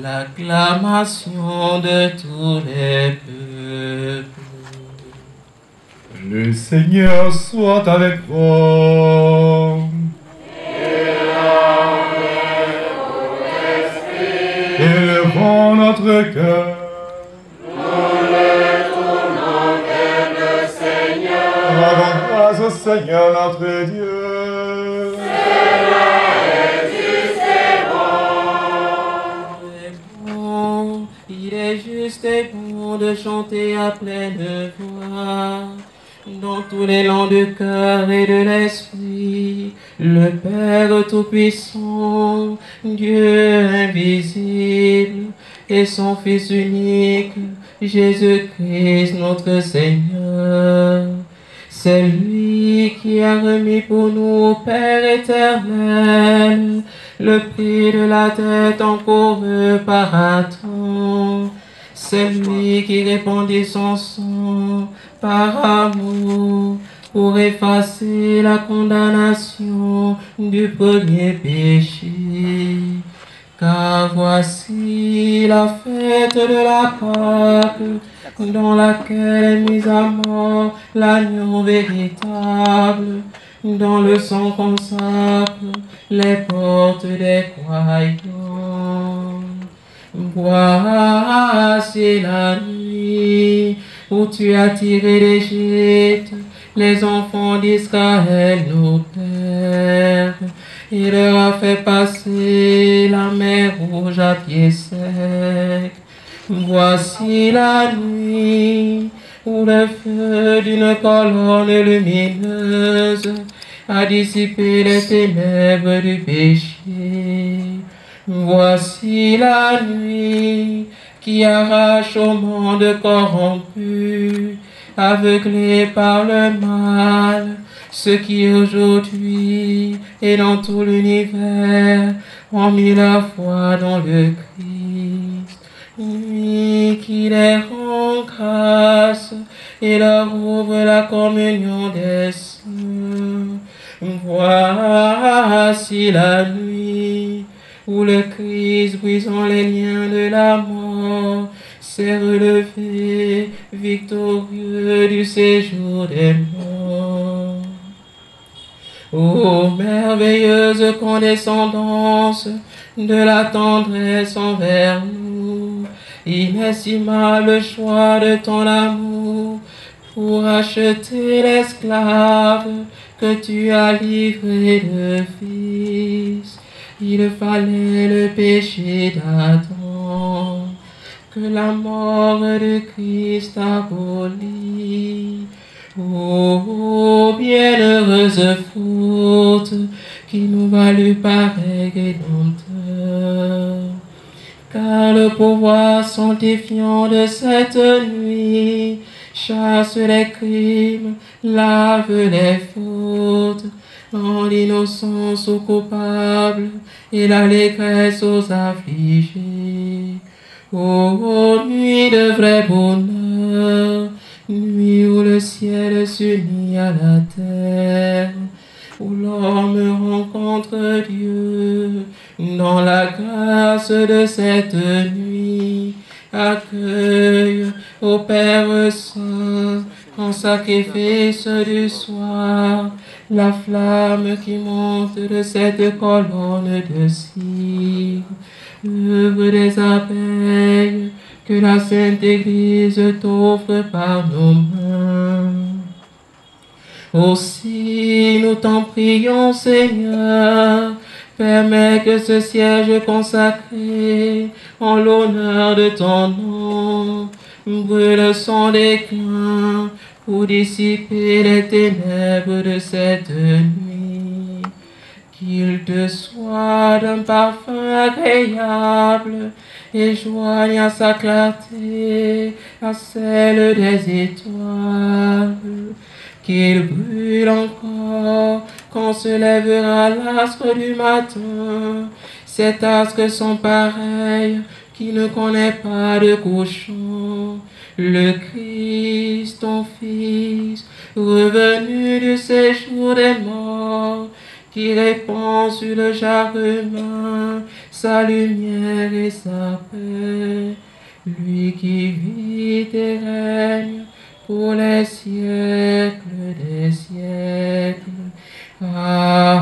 l'acclamation de tous les peuples. Le Seigneur soit avec vous. Élevons notre cœur. Nous le tournons vers le Seigneur. Rendons grâce au Seigneur notre Dieu. Il est juste et bon de chanter à pleine voix, dans tous les langues de cœur et de l'esprit, le Père Tout-Puissant, Dieu invisible, et son Fils unique, Jésus-Christ notre Seigneur. C'est lui qui a remis pour nous au Père éternel le prix de la dette encourue par Adam. C'est lui qui répandit son sang par amour pour effacer la condamnation du premier péché. Car voici la fête de la Pâque, dans laquelle est mise à mort l'agneau véritable, dans le sang consacre les portes des croyants. Voici la nuit où tu as tiré d'Égypte les enfants d'Israël, nos pères, et leur a fait passer la mer rouge à pied sec. Voici la nuit où le feu d'une colonne lumineuse a dissipé les ténèbres du péché. Voici la nuit qui arrache au monde corrompu, aveuglé par le mal, ceux qui aujourd'hui et dans tout l'univers ont mis la foi dans le Christ. Lui qui les rend grâce et leur ouvre la communion des saints. Voici la nuit où le Christ, brisant les liens de la mort, s'est relevé victorieux du séjour des morts. Ô merveilleuse condescendance de la tendresse envers nous, inestimable choix de ton amour pour acheter l'esclave que tu as livré de fils. Il fallait le péché d'Adam, que la mort de Christ abolit. Ô bienheureuse faute qui nous valut pareil rédempteur. Car le pouvoir sanctifiant de cette nuit chasse les crimes, lave les fautes, rend l'innocence aux coupables et l'allégresse aux affligés. Ô nuit de vrai bonheur, nuit où le ciel s'unit à la terre, où l'homme rencontre Dieu, dans la grâce de cette nuit, accueille au Père Saint, en sacrifice du soir, la flamme qui monte de cette colonne de cire, œuvre des abeilles que la Sainte Église t'offre par nos mains. Aussi, nous t'en prions, Seigneur, permets que ce siège consacré en l'honneur de ton nom brûle son déclin pour dissiper les ténèbres de cette nuit. Qu'il te soit d'un parfum agréable et joigne à sa clarté à celle des étoiles. Qu'il brûle encore quand se lèvera l'astre du matin. Cet astre sans pareil qui ne connaît pas de couchant. Le Christ, ton Fils, revenu du séjour des morts, qui répand sur le charbon sa lumière et sa paix, lui qui vit et règne pour les siècles des siècles. Amen.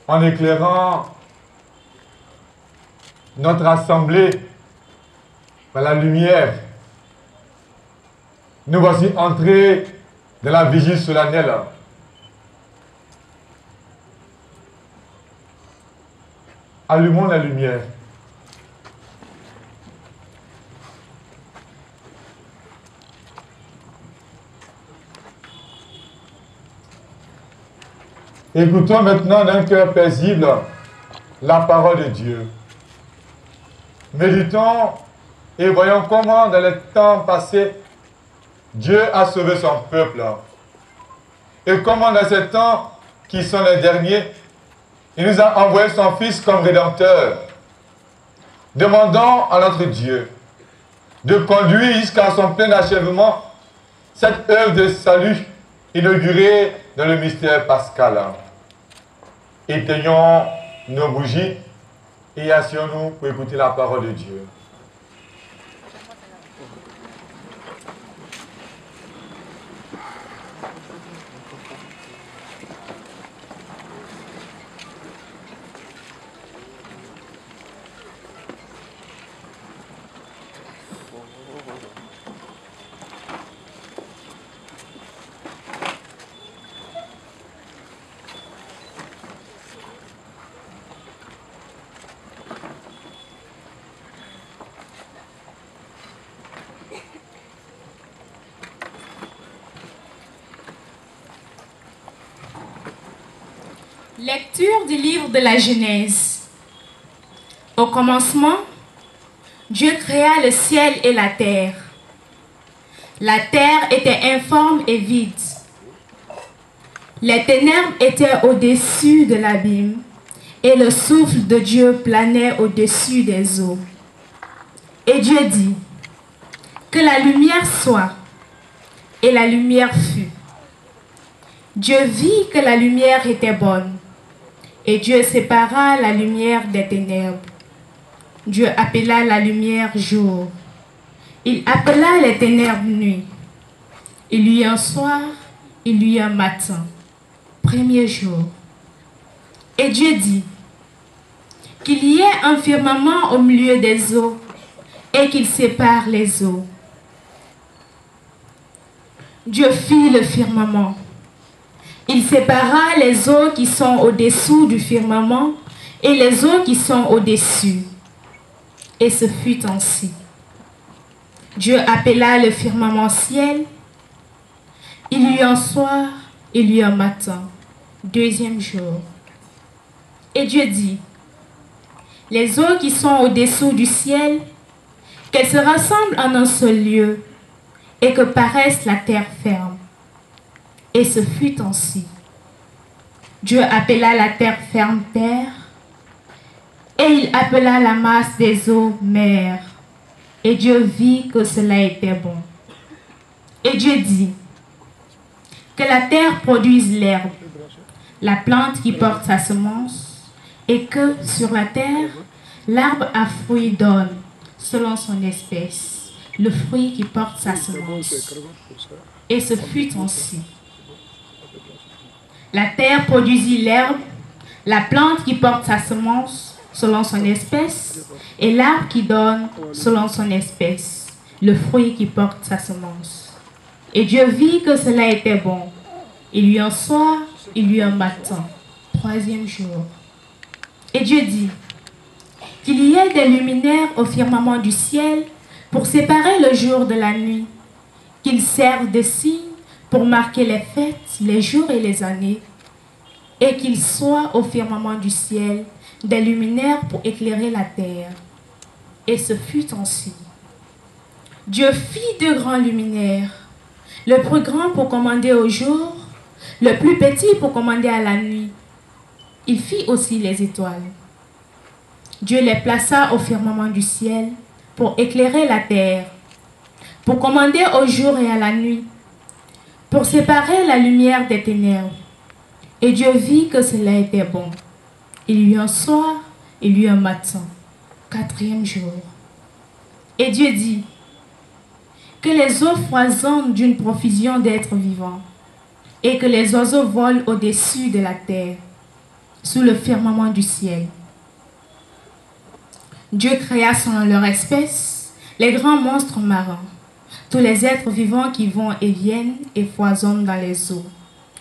En éclairant notre assemblée par la lumière, nous voici entrés dans la vigile solennelle. Allumons la lumière. Écoutons maintenant d'un cœur paisible la parole de Dieu. Méditons et voyons comment dans les temps passés, Dieu a sauvé son peuple. Et comment dans ces temps qui sont les derniers, il nous a envoyé son Fils comme Rédempteur. Demandons à notre Dieu de conduire jusqu'à son plein achèvement cette œuvre de salut inaugurée dans le mystère pascal. Éteignons nos bougies et asseyons-nous pour écouter la parole de Dieu. Lecture du livre de la Genèse. Au commencement, Dieu créa le ciel et la terre. La terre était informe et vide. Les ténèbres étaient au-dessus de l'abîme, et le souffle de Dieu planait au-dessus des eaux. Et Dieu dit, que la lumière soit, et la lumière fut. Dieu vit que la lumière était bonne. Et Dieu sépara la lumière des ténèbres. Dieu appela la lumière jour. Il appela les ténèbres nuit. Il y eut un soir, il y eut un matin. Premier jour. Et Dieu dit, qu'il y ait un firmament au milieu des eaux et qu'il sépare les eaux. Dieu fit le firmament. Il sépara les eaux qui sont au-dessous du firmament et les eaux qui sont au-dessus. Et ce fut ainsi. Dieu appela le firmament ciel. Il y eut un soir, il y eut un matin. Deuxième jour. Et Dieu dit, les eaux qui sont au-dessous du ciel, qu'elles se rassemblent en un seul lieu et que paraisse la terre ferme. Et ce fut ainsi. Dieu appela la terre ferme terre, et il appela la masse des eaux mer. Et Dieu vit que cela était bon. Et Dieu dit, que la terre produise l'herbe, la plante qui porte sa semence, et que sur la terre, l'arbre à fruits donne, selon son espèce, le fruit qui porte sa semence. Et ce fut ainsi. La terre produisit l'herbe, la plante qui porte sa semence selon son espèce, et l'arbre qui donne selon son espèce, le fruit qui porte sa semence. Et Dieu vit que cela était bon. Il y eut un soir, il y eut un matin, troisième jour. Et Dieu dit, qu'il y ait des luminaires au firmament du ciel pour séparer le jour de la nuit, qu'ils servent de signes pour marquer les fêtes, les jours et les années, et qu'il soit au firmament du ciel des luminaires pour éclairer la terre. Et ce fut ainsi. Dieu fit deux grands luminaires, le plus grand pour commander au jour, le plus petit pour commander à la nuit. Il fit aussi les étoiles. Dieu les plaça au firmament du ciel pour éclairer la terre, pour commander au jour et à la nuit, pour séparer la lumière des ténèbres. Et Dieu vit que cela était bon. Il y eut un soir, il y eut un matin, quatrième jour. Et Dieu dit que les eaux foisonnent d'une profusion d'êtres vivants et que les oiseaux volent au-dessus de la terre, sous le firmament du ciel. Dieu créa selon leur espèce les grands monstres marins, tous les êtres vivants qui vont et viennent et foisonnent dans les eaux,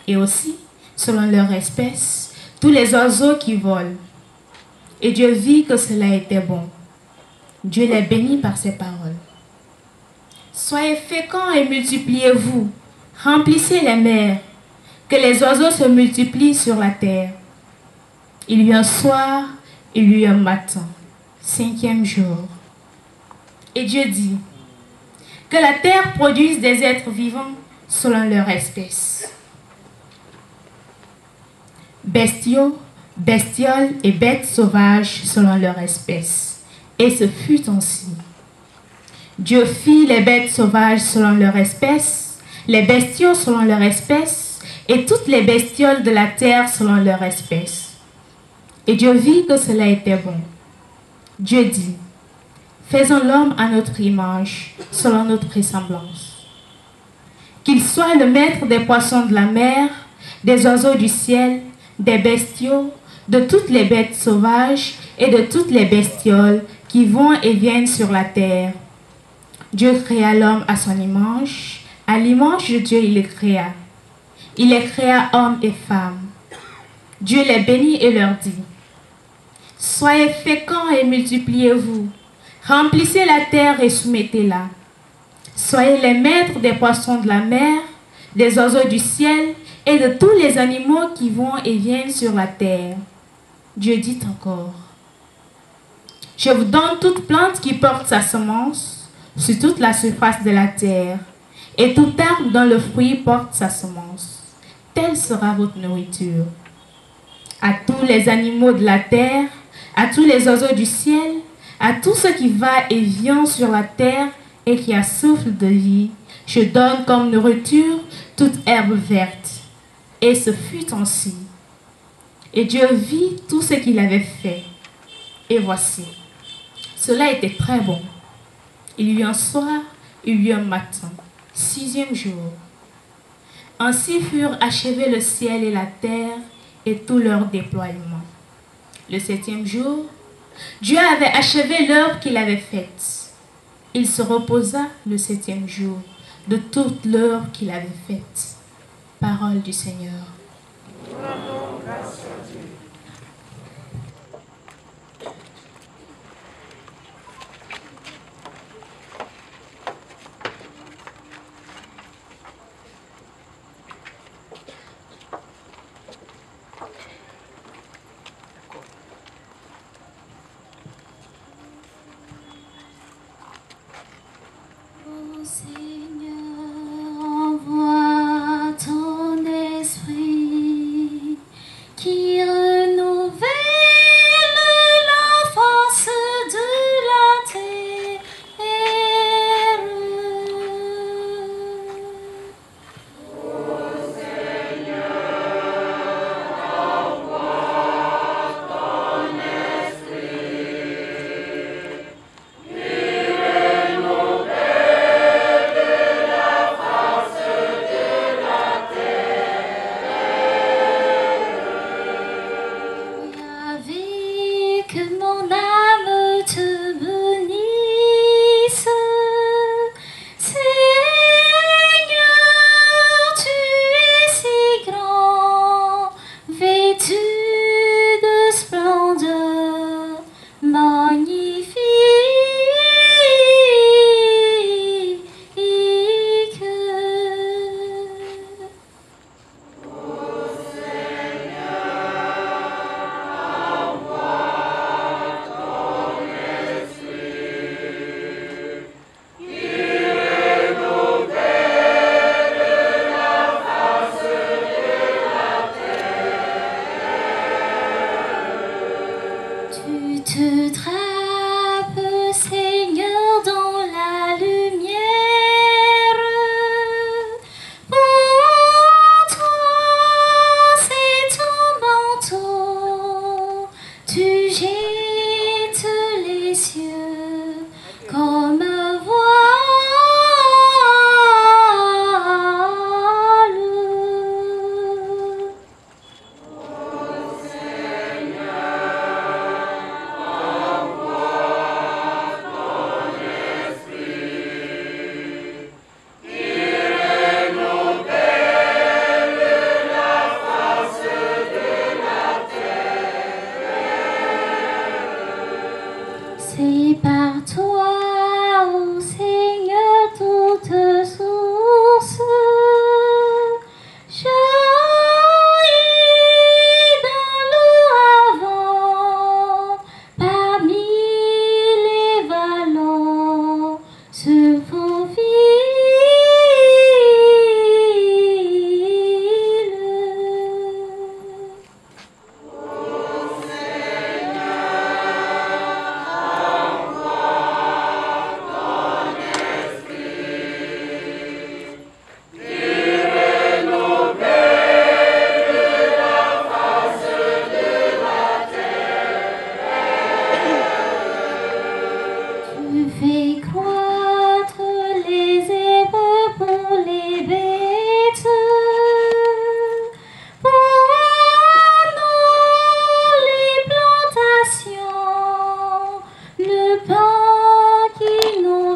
et aussi, selon leur espèce, tous les oiseaux qui volent. Et Dieu vit que cela était bon. Dieu les bénit par ses paroles. Soyez féconds et multipliez-vous, remplissez les mers, que les oiseaux se multiplient sur la terre. Il y eut un soir, il y eut un matin, cinquième jour. Et Dieu dit que la terre produise des êtres vivants selon leur espèce. Bestiaux, bestioles et bêtes sauvages selon leur espèce. Et ce fut ainsi. Dieu fit les bêtes sauvages selon leur espèce, les bestiaux selon leur espèce, et toutes les bestioles de la terre selon leur espèce. Et Dieu vit que cela était bon. Dieu dit, faisons l'homme à notre image, selon notre ressemblance. Qu'il soit le maître des poissons de la mer, des oiseaux du ciel, des bestiaux, de toutes les bêtes sauvages et de toutes les bestioles qui vont et viennent sur la terre. Dieu créa l'homme à son image, à l'image de Dieu il le créa. Il les créa hommes et femmes. Dieu les bénit et leur dit, soyez féconds et multipliez-vous, remplissez la terre et soumettez-la. Soyez les maîtres des poissons de la mer, des oiseaux du ciel et de tous les animaux qui vont et viennent sur la terre. Dieu dit encore, je vous donne toute plante qui porte sa semence sur toute la surface de la terre, et tout arbre dont le fruit porte sa semence. Telle sera votre nourriture. À tous les animaux de la terre, à tous les oiseaux du ciel, à tout ce qui va et vient sur la terre et qui a souffle de vie, je donne comme nourriture toute herbe verte. Et ce fut ainsi. Et Dieu vit tout ce qu'il avait fait. Et voici, cela était très bon. Il y eut un soir, il y eut un matin, sixième jour. Ainsi furent achevés le ciel et la terre et tout leur déploiement. Le septième jour, Dieu avait achevé l'œuvre qu'il avait faite. Il se reposa le septième jour de toute l'œuvre qu'il avait faite. Parole du Seigneur. Seigneur, envoie ton esprit qui renouvelle la face de la terre. La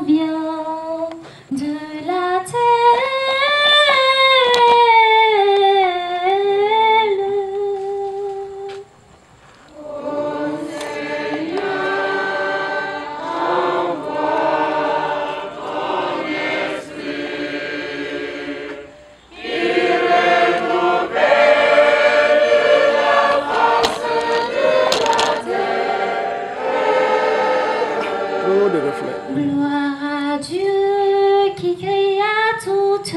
vient de la terre. Trop de reflets. Gloire à Dieu qui créa toutes